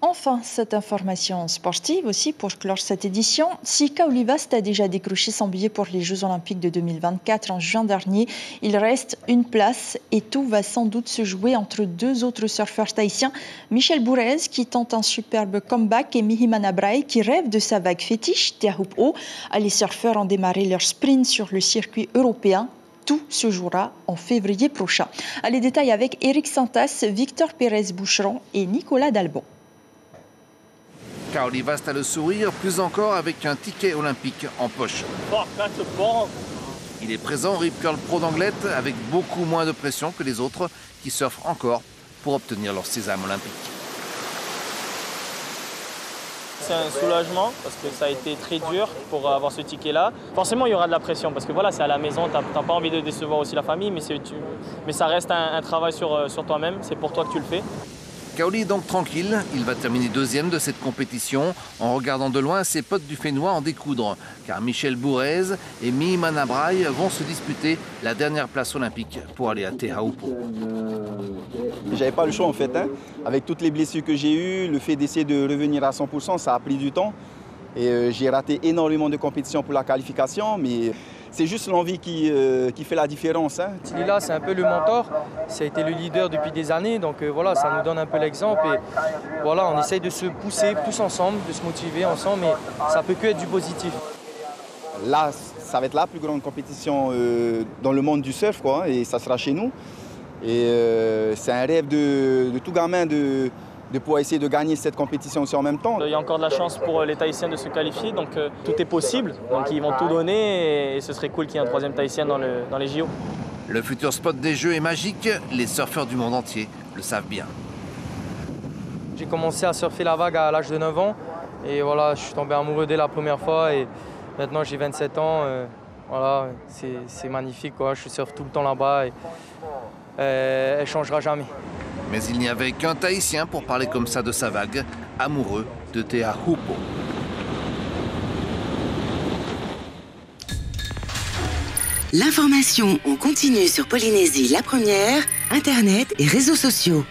Enfin, cette information sportive aussi pour clore cette édition. Sika Olivast a déjà décroché son billet pour les Jeux Olympiques de 2024 en juin dernier. Il reste une place et tout va sans doute se jouer entre deux autres surfeurs tahitiens. Michel Bourez qui tente un superbe comeback et Mihimana Braille qui rêve de sa vague fétiche, Te Ahupu'o. Les surfeurs ont démarré leur sprint sur le circuit européen. Tout se jouera en février prochain. Les détails avec Eric Santas, Victor Pérez-Boucheron et Nicolas Dalbon. Sika Olivast a le sourire, plus encore avec un ticket olympique en poche. Il est présent au Rip Curl Pro d'Anglet avec beaucoup moins de pression que les autres qui surfent encore pour obtenir leur sésame olympique. C'est un soulagement parce que ça a été très dur pour avoir ce ticket-là. Forcément, il y aura de la pression parce que voilà, c'est à la maison, tu n'as pas envie de décevoir aussi la famille, mais ça reste un travail sur toi-même, c'est pour toi que tu le fais. Kaoli est donc tranquille, il va terminer deuxième de cette compétition en regardant de loin ses potes du Fénois en découdre, car Michel Bourez et Mihimana Braille vont se disputer la dernière place olympique pour aller à Te Ahupu'o. J'avais pas le choix en fait, avec toutes les blessures que j'ai eues, le fait d'essayer de revenir à 100%, ça a pris du temps. Et j'ai raté énormément de compétitions pour la qualification, mais c'est juste l'envie qui fait la différence. Lila, c'est un peu le mentor, ça a été le leader depuis des années, donc voilà, ça nous donne un peu l'exemple. Et voilà, on essaye de se pousser tous ensemble, de se motiver ensemble, mais ça peut que être du positif. Là, ça va être la plus grande compétition dans le monde du surf, quoi, et ça sera chez nous. Et c'est un rêve de tout gamin de pouvoir essayer de gagner cette compétition aussi en même temps. Il y a encore de la chance pour les Tahitiens de se qualifier, donc tout est possible. Donc ils vont tout donner et ce serait cool qu'il y ait un troisième Tahitien dans les JO. Le futur spot des Jeux est magique, les surfeurs du monde entier le savent bien. J'ai commencé à surfer la vague à l'âge de 9 ans et voilà, je suis tombé amoureux dès la première fois et maintenant j'ai 27 ans. Voilà, c'est magnifique, quoi. Je surfe tout le temps là-bas et elle ne changera jamais. Mais il n'y avait qu'un Tahitien pour parler comme ça de sa vague, amoureux de Te Ahupu'o. L'information en continu sur Polynésie la première, Internet et réseaux sociaux.